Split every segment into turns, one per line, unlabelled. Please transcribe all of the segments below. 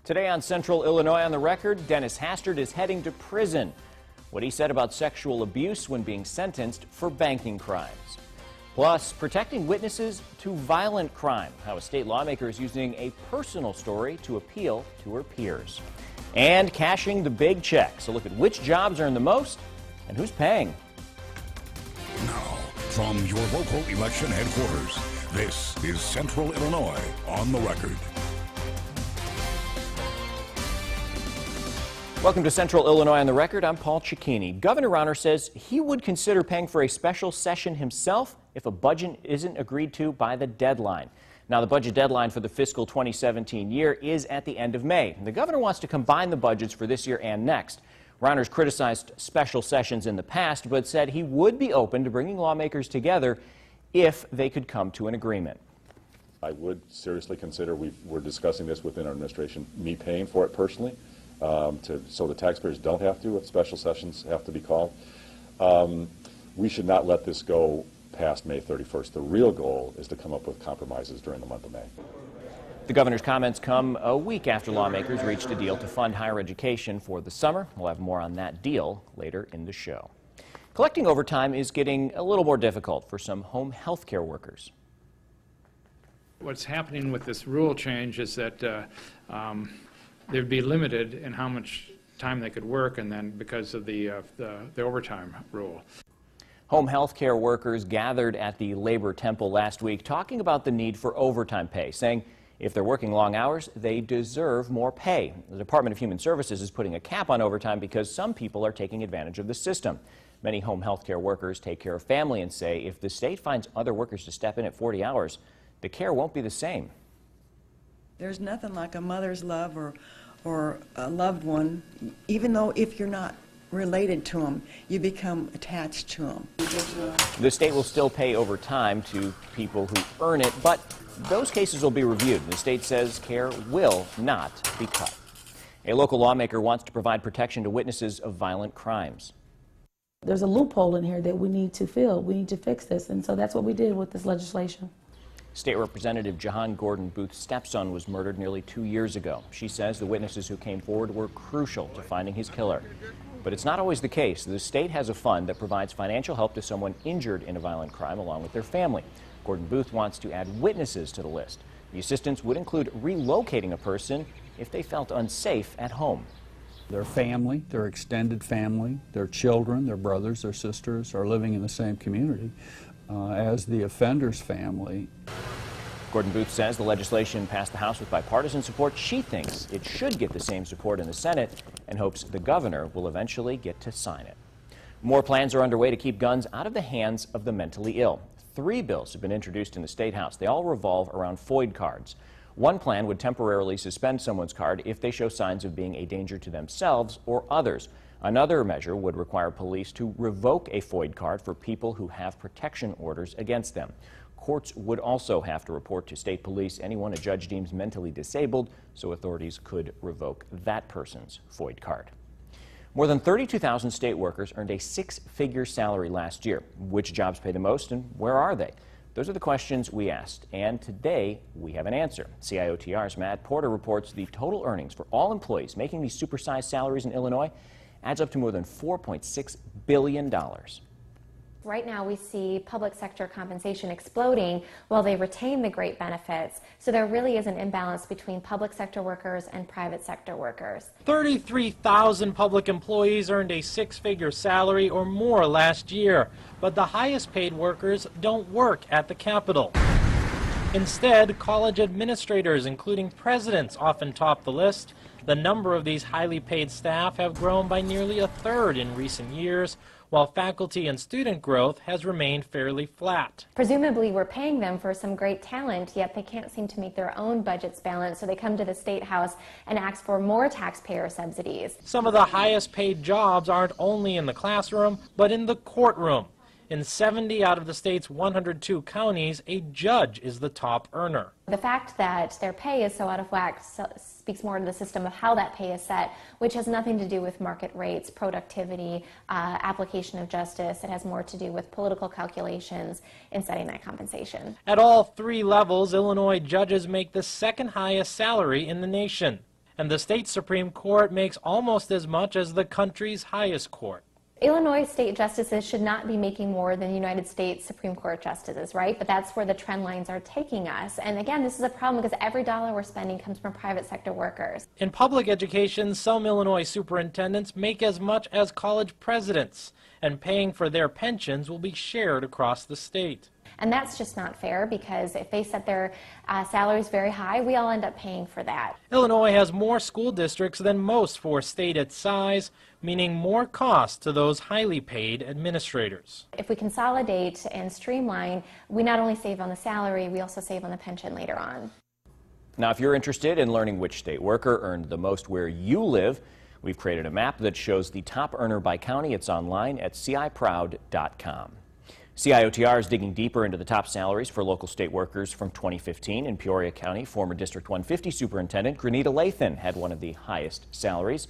Today on Central Illinois on the Record, Dennis Hastert is heading to prison. What he said about sexual abuse when being sentenced for banking crimes. Plus, protecting witnesses to violent crime, how a state lawmaker is using a personal story to appeal to her peers. And cashing the big checks. A look at which jobs earn the most and who's paying.
Now, from your local election headquarters, this is Central Illinois on the Record.
Welcome to Central Illinois on the Record. I'm Paul Cicchini. Governor Rauner says he would consider paying for a special session himself if a budget isn't agreed to by the deadline. Now, the budget deadline for the fiscal 2017 year is at the end of May. The governor wants to combine the budgets for this year and next. Rauner's criticized special sessions in the past, but said he would be open to bringing lawmakers together if they could come to an agreement.
I would seriously consider, we're discussing this within our administration, me paying for it personally. So the taxpayers don't have to if special sessions have to be called. We should not let this go past May 31st. The real goal is to come up with compromises during the month of May.
The governor's comments come a week after lawmakers reached a deal to fund higher education for the summer. We'll have more on that deal later in the show. Collecting overtime is getting a little more difficult for some home health care workers.
What's happening with this rule change is that they'd be limited in how much time they could work, and then because of the overtime rule.
Home health care workers gathered at the Labor Temple last week talking about the need for overtime pay, saying if they're working long hours, they deserve more pay. The Department of Human Services is putting a cap on overtime because some people are taking advantage of the system. Many home health care workers take care of family and say if the state finds other workers to step in at 40 hours, the care won't be the same.
There's nothing like a mother's love or a loved one, even though if you're not related to them, you become attached to them.
The state will still pay overtime to people who earn it, but those cases will be reviewed. The state says care will not be cut. A local lawmaker wants to provide protection to witnesses of violent crimes.
There's a loophole in here that we need to fill. We need to fix this, and so that's what we did with this legislation.
State Representative Jahan Gordon Booth's stepson was murdered nearly 2 years ago. She says the witnesses who came forward were crucial to finding his killer. But it's not always the case. The state has a fund that provides financial help to someone injured in a violent crime along with their family. Gordon Booth wants to add witnesses to the list. The assistance would include relocating a person if they felt unsafe at home.
Their family, their extended family, their children, their brothers, their sisters are living in the same community as the offender's family.
Gordon Booth says the legislation passed the House with bipartisan support. She thinks it should get the same support in the Senate and hopes the governor will eventually get to sign it. More plans are underway to keep guns out of the hands of the mentally ill. 3 bills have been introduced in the State House. They all revolve around FOID cards. One plan would temporarily suspend someone's card if they show signs of being a danger to themselves or others. Another measure would require police to revoke a FOID card for people who have protection orders against them. Courts would also have to report to state police anyone a judge deems mentally disabled, so authorities could revoke that person's FOID card. More than 32,000 state workers earned a 6-figure salary last year. Which jobs pay the most and where are they? Those are the questions we asked, and today we have an answer. CIOTR's Matt Porter reports the total earnings for all employees making these supersized salaries in Illinois adds up to more than $4.6 billion.
Right now we see public sector compensation exploding while they retain the great benefits. So there really is an imbalance between public sector workers and private sector workers.
33,000 public employees earned a 6-figure salary or more last year, but the highest paid workers don't work at the Capitol. Instead, college administrators, including presidents, often top the list. The number of these highly paid staff have grown by nearly 1/3 in recent years, while faculty and student growth has remained fairly flat.
Presumably we're paying them for some great talent, yet they can't seem to make their own budgets balance, so they come to the State House and ask for more taxpayer subsidies.
Some of the highest paid jobs aren't only in the classroom, but in the courtroom. In 70 out of the state's 102 counties, a judge is the top earner.
The fact that their pay is so out of whack speaks more to the system of how that pay is set, which has nothing to do with market rates, productivity, application of justice. It has more to do with political calculations in setting that compensation.
At all 3 levels, Illinois judges make the 2nd highest salary in the nation. And the state Supreme Court makes almost as much as the country's highest court.
Illinois state justices should not be making more than United States Supreme Court justices, right? But that's where the trend lines are taking us. And again, this is a problem because every dollar we're spending comes from private sector workers.
In public education, some Illinois superintendents make as much as college presidents, and paying for their pensions will be shared across the state.
And that's just not fair because if they set their salaries very high, we all end up paying for that.
Illinois has more school districts than most for a state its size, meaning more cost to those highly paid administrators.
If we consolidate and streamline, we not only save on the salary, we also save on the pension later on.
Now, if you're interested in learning which state worker earned the most where you live, we've created a map that shows the top earner by county. It's online at ciproud.com. CIOTR is digging deeper into the top salaries for local state workers from 2015. In Peoria County, former District 150 Superintendent Granita Lathan had one of the highest salaries.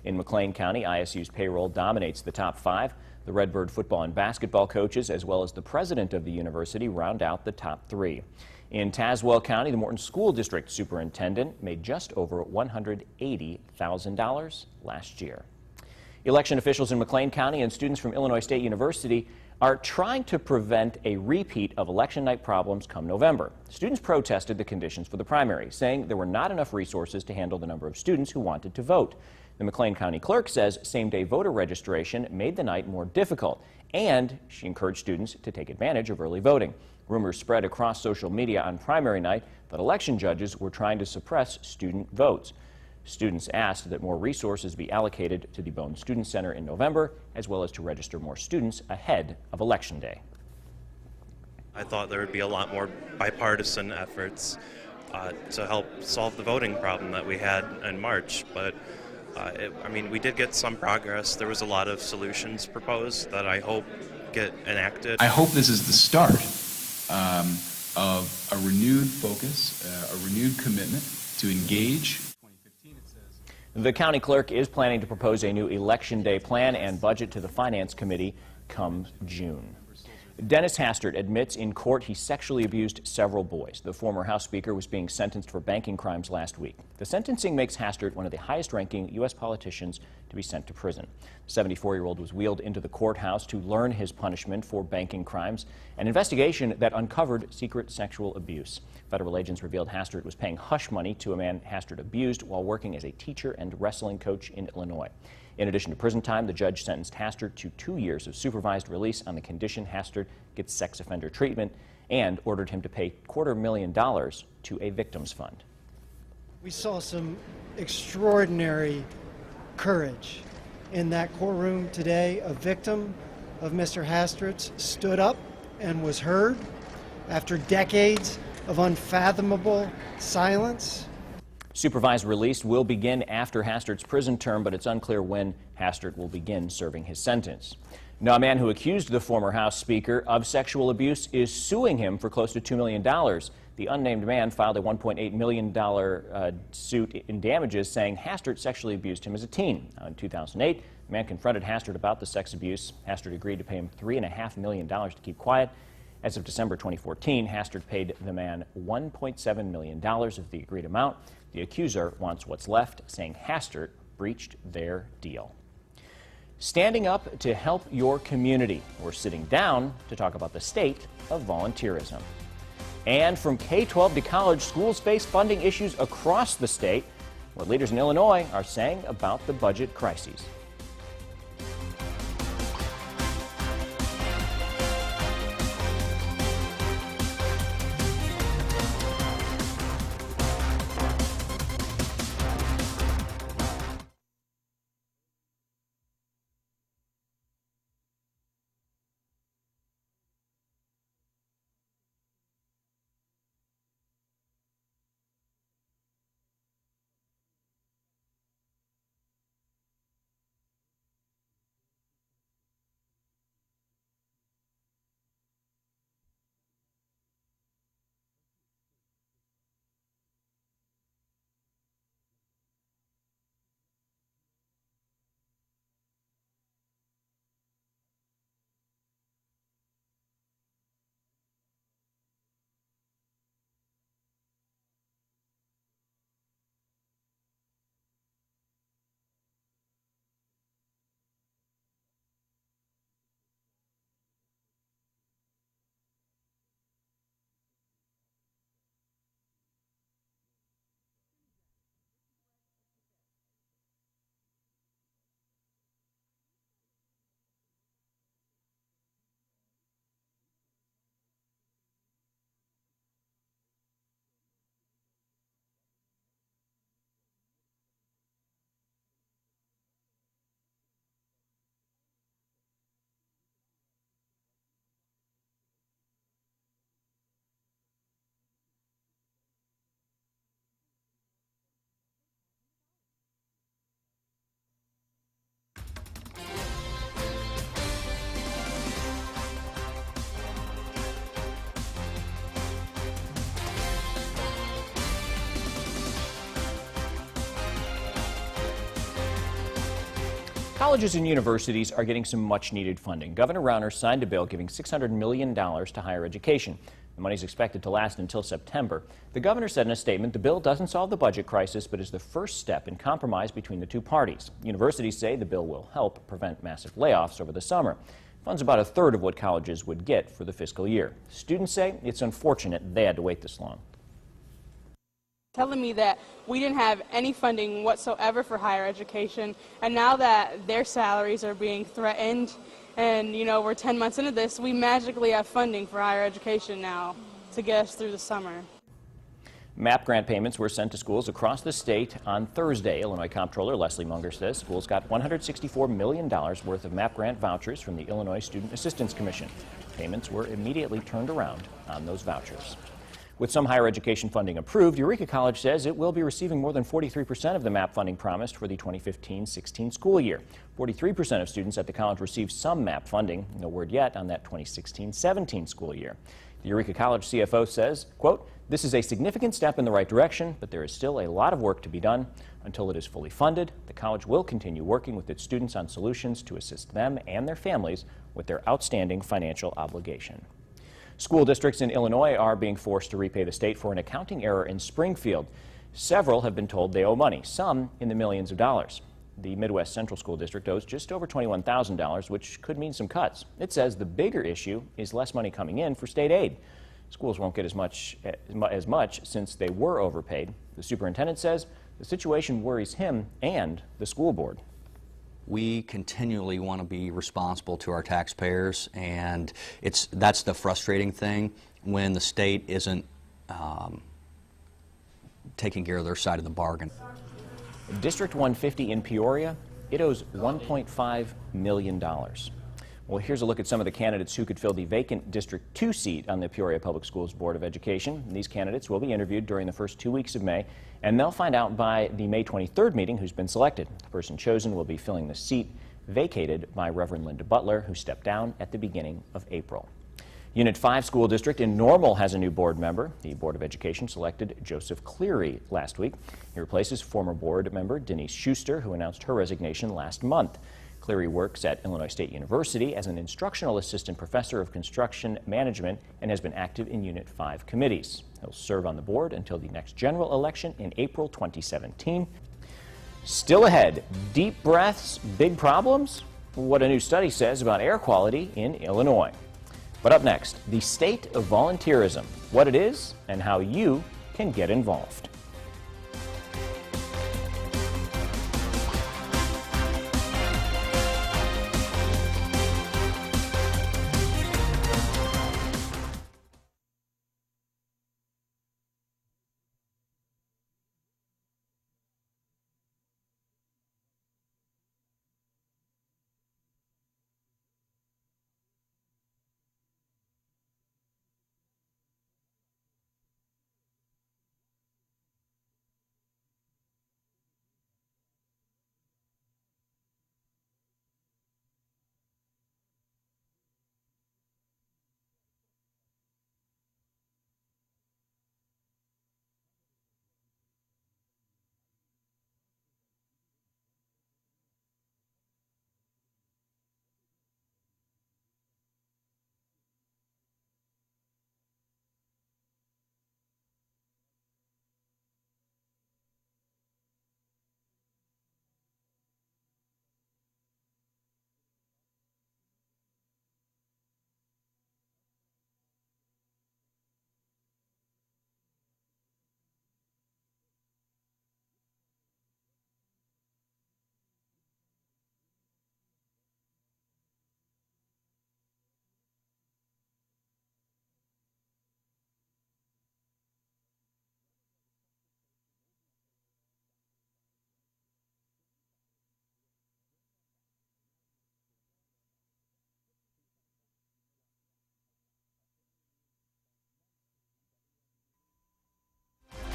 In McLean County, ISU's payroll dominates the top 5. The Redbird football and basketball coaches, as well as the president of the university, round out the top 3. In Tazewell County, the Morton School District Superintendent made just over $180,000 last year. Election officials in McLean County and students from Illinois State University are trying to prevent a repeat of election night problems come November. Students protested the conditions for the primary, saying there were not enough resources to handle the number of students who wanted to vote. The McLean County clerk says same-day voter registration made the night more difficult, and she encouraged students to take advantage of early voting. Rumors spread across social media on primary night that election judges were trying to suppress student votes. Students asked that more resources be allocated to the Bone Student Center in November, as well as to register more students ahead of Election Day.
I thought there would be a lot more bipartisan efforts to help solve the voting problem that we had in March, but I mean, we did get some progress. There was a lot of solutions proposed that I hope get enacted.
I hope this is the start of a renewed focus, a renewed commitment to engage.
The county clerk is planning to propose a new Election Day plan and budget to the Finance Committee come June. Dennis Hastert admits in court he sexually abused several boys. The former House Speaker was being sentenced for banking crimes last week. The sentencing makes Hastert one of the highest-ranking U.S. politicians to be sent to prison. The 74-year-old was wheeled into the courthouse to learn his punishment for banking crimes, an investigation that uncovered secret sexual abuse. Federal agents revealed Hastert was paying hush money to a man Hastert abused while working as a teacher and wrestling coach in Illinois. In addition to prison time, the judge sentenced Hastert to 2 years of supervised release on the condition Hastert gets sex offender treatment and ordered him to pay $250,000 to a victims fund.
We saw some extraordinary courage in that courtroom today. A victim of Mr. Hastert's stood up and was heard after decades of unfathomable silence.
Supervised release will begin after Hastert's prison term, but it's unclear when Hastert will begin serving his sentence. Now, a man who accused the former House Speaker of sexual abuse is suing him for close to $2 million. The unnamed man filed a $1.8 million suit in damages, saying Hastert sexually abused him as a teen. Now, in 2008, the man confronted Hastert about the sex abuse. Hastert agreed to pay him $3.5 million to keep quiet. As of December 2014, Hastert paid the man $1.7 million of the agreed amount. The accuser wants what's left, saying Hastert breached their deal. Standing up to help your community, or sitting down to talk about the state of volunteerism. And from K-12 to college, schools face funding issues across the state. What leaders in Illinois are saying about the budget crises. Colleges and universities are getting some much-needed funding. Governor Rauner signed a bill giving $600 million to higher education. The money is expected to last until September. The governor said in a statement the bill doesn't solve the budget crisis, but is the first step in compromise between the two parties. Universities say the bill will help prevent massive layoffs over the summer. Funds about a third of what colleges would get for the fiscal year. Students say it's unfortunate they had to wait this long.
Telling me that we didn't have any funding whatsoever for higher education, and now that their salaries are being threatened and, you know, we're 10 months into this, we magically have funding for higher education now to get us through the summer.
MAP grant payments were sent to schools across the state on Thursday. Illinois Comptroller Leslie Munger says schools got $164 million worth of MAP grant vouchers from the Illinois Student Assistance Commission. Payments were immediately turned around on those vouchers. With some higher education funding approved, Eureka College says it will be receiving more than 43% of the MAP funding promised for the 2015-16 school year. 43% of students at the college received some MAP funding. No word yet on that 2016-17 school year. The Eureka College CFO says, quote, "This is a significant step in the right direction, but there is still a lot of work to be done. Until it is fully funded, the college will continue working with its students on solutions to assist them and their families with their outstanding financial obligation." School districts in Illinois are being forced to repay the state for an accounting error in Springfield. Several have been told they owe money, some in the millions of dollars. The Midwest Central School District owes just over $21,000, which could mean some cuts. It says the bigger issue is less money coming in for state aid. Schools won't get as much since they were overpaid. The superintendent says the situation worries him and the school board.
We continually want to be responsible to our taxpayers, and that's the frustrating thing when the state isn't taking care of their side of the bargain.
District 150 in Peoria, it owes $1.5 million. Well, here's a look at some of the candidates who could fill the vacant District 2 seat on the Peoria Public Schools Board of Education. These candidates will be interviewed during the first 2 weeks of May, and they'll find out by the May 23rd meeting who's been selected. The person chosen will be filling the seat vacated by Reverend Linda Butler, who stepped down at the beginning of April. Unit 5 School District in Normal has a new board member. The Board of Education selected Joseph Cleary last week. He replaces former board member Denise Schuster, who announced her resignation last month. Cleary works at Illinois State University as an instructional assistant professor of construction management and has been active in Unit 5 committees. He'll serve on the board until the next general election in April 2017. Still ahead, deep breaths, big problems? What a new study says about air quality in Illinois. But up next, the state of volunteerism, what it is and how you can get involved.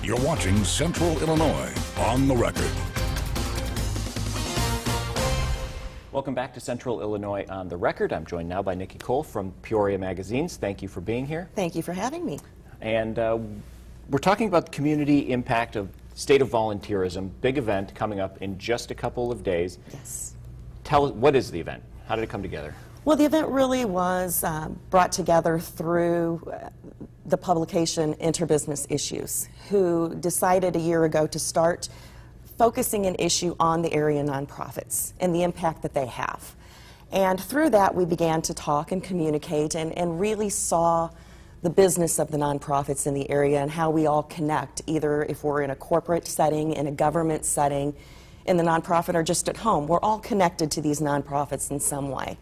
You're watching Central Illinois on the Record.
Welcome back to Central Illinois on the Record. I'm joined now by Nikki Cole from Peoria Magazines. Thank you for being here.
Thank you for having me.
And we're talking about the community impact of State of Volunteerism, big event coming up in just a couple of days.
Yes.
tell us, what is the event? How did it come together?
Well, the event really was brought together through the publication Interbusiness Issues, who decided a year ago to start focusing an issue on the area nonprofits and the impact that they have. And through that, we began to talk and communicate and really saw the business of the nonprofits in the area and how we all connect, either if we're in a corporate setting, in a government setting, in the nonprofit, or just at home. We're all connected to these nonprofits in some way.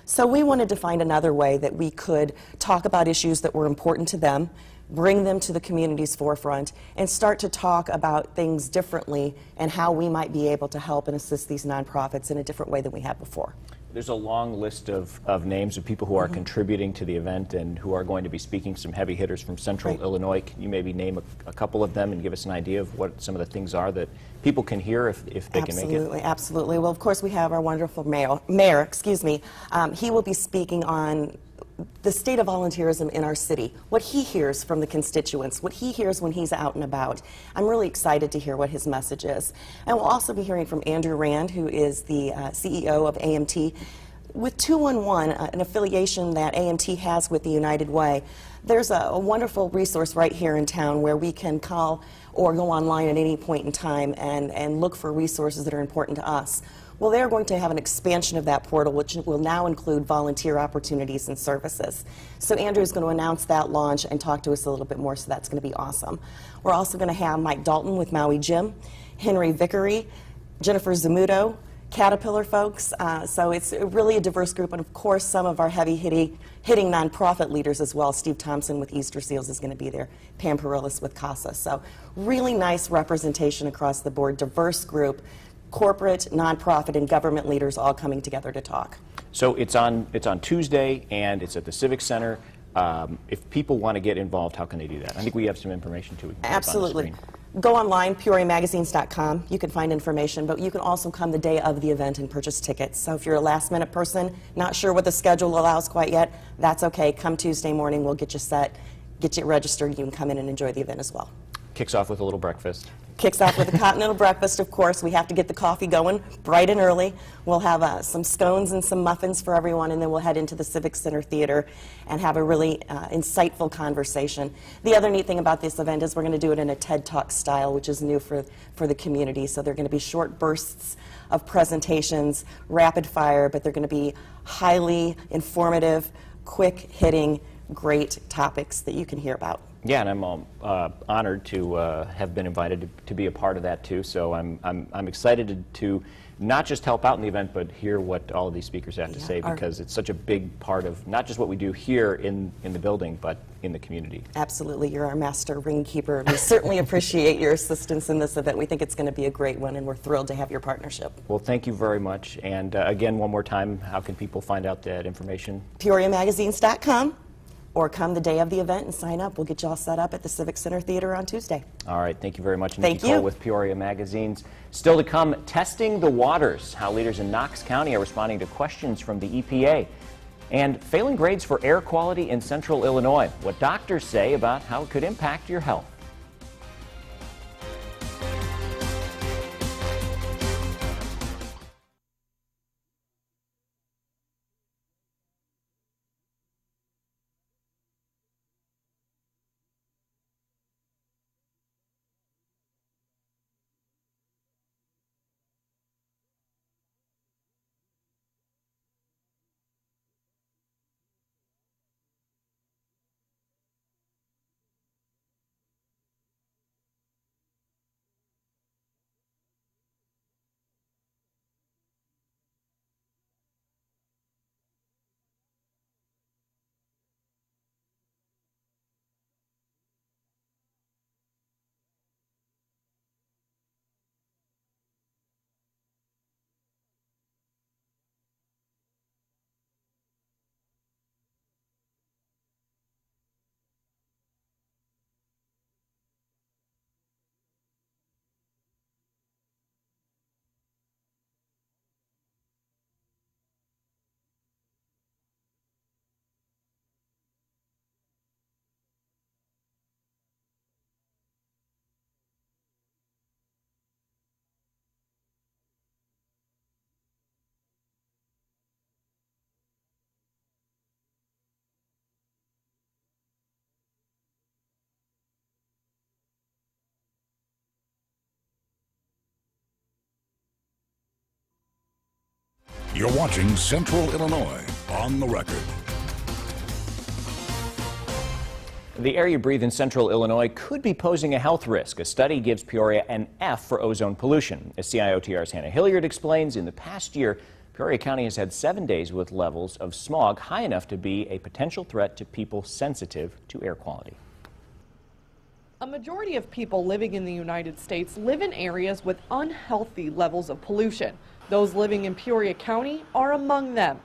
So we wanted to find another way that we could talk about issues that were important to them, bring them to the community's forefront, and start to talk about things differently and how we might be able to help and assist these nonprofits in a different way than we had before.
There's a long list of names of people who are contributing to the event and who are going to be speaking, some heavy hitters from Central Illinois. Can you maybe name a couple of them and give us an idea of what some of the things are that people can hear if they can make it?
Absolutely, absolutely. Well, of course, we have our wonderful mayor, excuse me. He will be speaking on the state of volunteerism in our city, what he hears from the constituents, what he hears when he's out and about. I'm really excited to hear what his message is. And we'll also be hearing from Andrew Rand, who is the CEO of AMT. With 211, an affiliation that AMT has with the United Way, there's a wonderful resource right here in town where we can call or go online at any point in time and look for resources that are important to us. Well, they're going to have an expansion of that portal, which will now include volunteer opportunities and services. So Andrew is going to announce that launch and talk to us a little bit more, so that's going to be awesome. We're also going to have Mike Dalton with Maui Jim, Henry Vickery, Jennifer Zamuto, Caterpillar folks. So it's really a diverse group, and of course some of our hitting nonprofit leaders as well. Steve Thompson with Easter Seals is going to be there, Pam Perillis with CASA. So really nice representation across the board, diverse group, corporate, nonprofit, and government leaders all coming together to talk.
So it's on Tuesday, and it's at the Civic Center. If people want to get involved, how can they do that? I think we have some information too.
Absolutely. Go online, PeoriaMagazines.com. You can find information, but you can also come the day of the event and purchase tickets. So if you're a last-minute person, not sure what the schedule allows quite yet, that's okay. Come Tuesday morning, we'll get you set, get you registered, you can come in and enjoy the event as well.
Kicks off with a little breakfast.
Kicks off with a continental breakfast, of course. We have to get the coffee going bright and early. We'll have some scones and some muffins for everyone, and then we'll head into the Civic Center Theater and have a really insightful conversation. The other neat thing about this event is we're going to do it in a TED Talk style, which is new for the community. So they're going to be short bursts of presentations, rapid fire, but they're going to be highly informative, quick-hitting, great topics that you can hear about.
Yeah, and I'm honored to have been invited to be a part of that too. So I'm excited to not just help out in the event, but hear what all of these speakers have to say, because it's such a big part of not just what we do here in the building, but in the community.
Absolutely, you're our master ring keeper. We certainly appreciate your assistance in this event. We think it's going to be a great one, and we're thrilled to have your partnership.
Well, thank you very much. And again, one more time, how can people find out that information?
PeoriaMagazines.com. Or come the day of the event and sign up. We'll get you all set up at the Civic Center Theater on Tuesday.
All right, thank you very much.
Thank
Nikki Cole with Peoria Magazines. Still to come, testing the waters, how leaders in Knox County are responding to questions from the EPA. And failing grades for air quality in Central Illinois, what doctors say about how it could impact your health.
You're watching Central Illinois on the record.
The air you breathe in central Illinois could be posing a health risk. A study gives Peoria an F for ozone pollution. As CIOTR's Hannah Hilliard explains, in the past year, Peoria County has had 7 days with levels of smog high enough to be a potential threat to people sensitive to air quality.
A majority of people living in the United States live in areas with unhealthy levels of pollution. Those living in Peoria County are among them.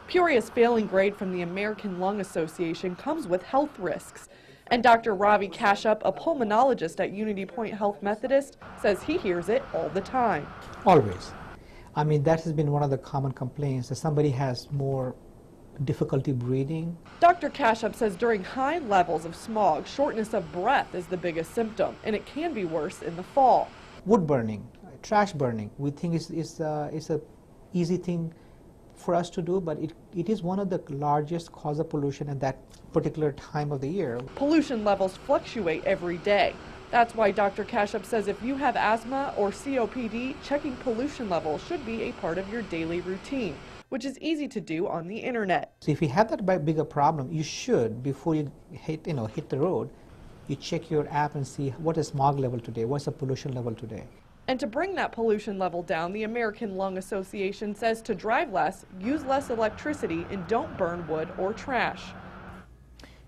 Peoria's failing grade from the American Lung Association comes with health risks. And Dr. Ravi Kashyap, a pulmonologist at Unity Point Health Methodist, says he hears it all the time.
Always. I mean, that has been one of the common complaints, that somebody has more difficulty breathing.
Dr. Kashyap says during high levels of smog, shortness of breath is the biggest symptom, and it can be worse in the fall.
Wood burning, trash burning, we think is a easy thing for us to do, but it is one of the largest cause of pollution at that particular time of the year.
Pollution levels fluctuate every day. That's why Dr. Kashyap says if you have asthma or COPD, checking pollution levels should be a part of your daily routine, which is easy to do on the internet.
So if you have that bigger problem, you should, before you hit the road, you check your app and see what is smog level today, what's the pollution level today.
And to bring that pollution level down, the American Lung Association says to drive less, use less electricity, and don't burn wood or trash.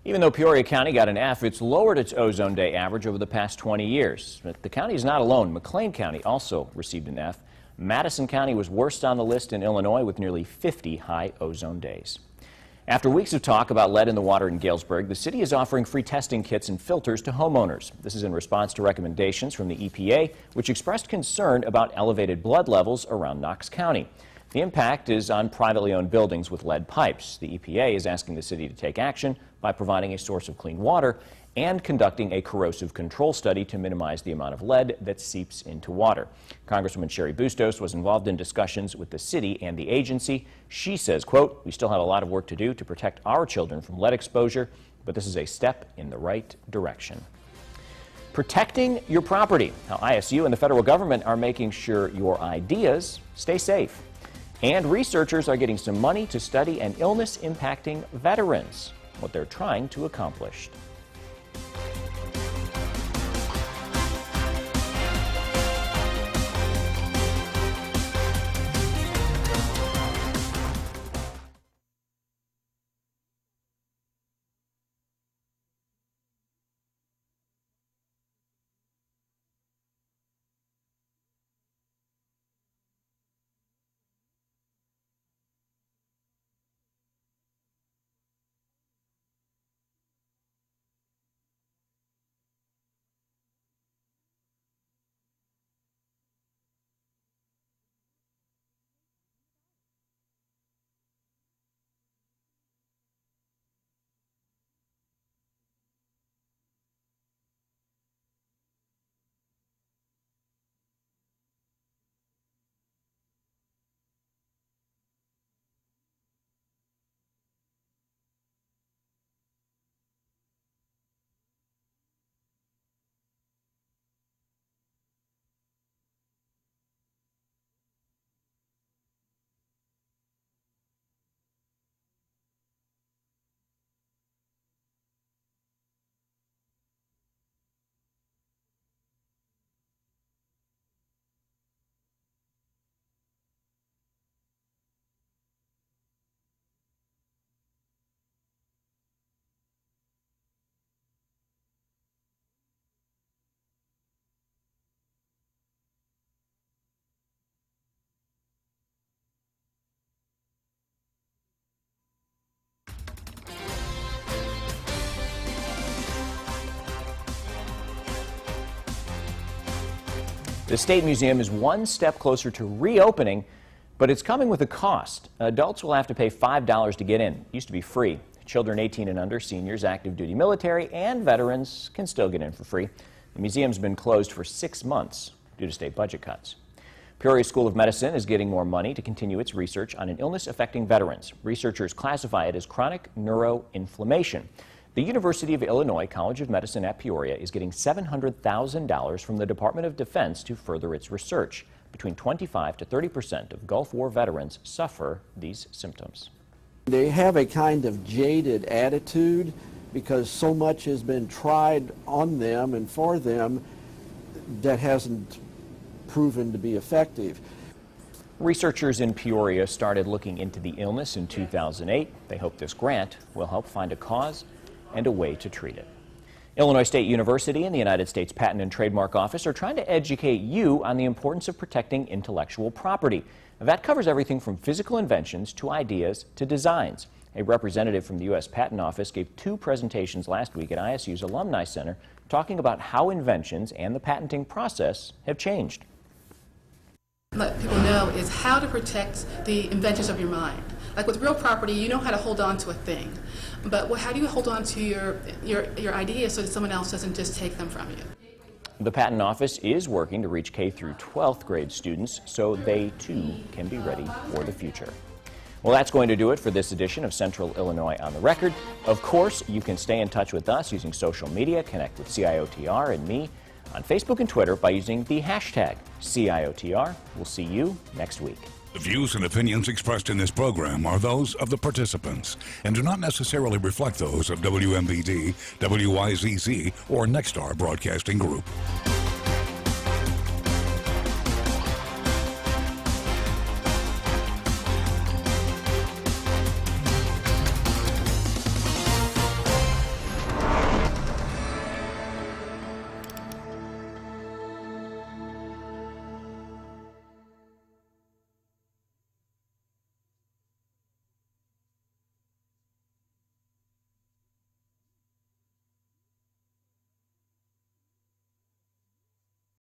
Even though Peoria County got an F, it's lowered its ozone day average over the past 20 years. But the county is not alone. McLean County also received an F. Madison County was worst on the list in Illinois with nearly 50 high ozone days. After weeks of talk about lead in the water in Galesburg, the city is offering free testing kits and filters to homeowners. This is in response to recommendations from the EPA, which expressed concern about elevated blood levels around Knox County. The impact is on privately owned buildings with lead pipes. The EPA is asking the city to take action by providing a source of clean water and conducting a corrosive control study to minimize the amount of lead that seeps into water. Congresswoman Cheri Bustos was involved in discussions with the city and the agency. She says, quote, "We still have a lot of work to do to protect our children from lead exposure, but this is a step in the right direction." Protecting your property, how ISU and the federal government are making sure your ideas stay safe. And researchers are getting some money to study an illness impacting veterans, what they're trying to accomplish. The State Museum is one step closer to reopening, but it's coming with a cost. Adults will have to pay $5 to get in. It used to be free. Children 18 and under, seniors, active duty military, and veterans can still get in for free. The museum's been closed for 6 months due to state budget cuts. Peoria School of Medicine is getting more money to continue its research on an illness affecting veterans. Researchers classify it as chronic neuroinflammation. The University of Illinois College of Medicine at Peoria is getting $700,000 from the Department of Defense to further its research. between 25 to 30% of Gulf War veterans suffer these symptoms.
They have a kind of jaded attitude because so much has been tried on them and for them that hasn't proven to be effective.
Researchers in Peoria started looking into the illness in 2008. They hope this grant will help find a cause and a way to treat it. Illinois State University and the United States Patent and Trademark Office are trying to educate you on the importance of protecting intellectual property. That covers everything from physical inventions to ideas to designs. A representative from the U.S. Patent Office gave 2 presentations last week at ISU's Alumni Center talking about how inventions and the patenting process have changed.
Let people know is how to protect the inventions of your mind. Like with real property, you know how to hold on to a thing, but how do you hold on to your ideas so that someone else doesn't just take them from you?
The Patent Office is working to reach K through 12th grade students so they too can be ready for the future. Well, that's going to do it for this edition of Central Illinois on the Record. Of course, you can stay in touch with us using social media, connect with CIOTR and me on Facebook and Twitter by using the hashtag CIOTR. We'll see you next week.
The views and opinions expressed in this program are those of the participants and do not necessarily reflect those of WMBD, WIZZ, or Nexstar Broadcasting Group.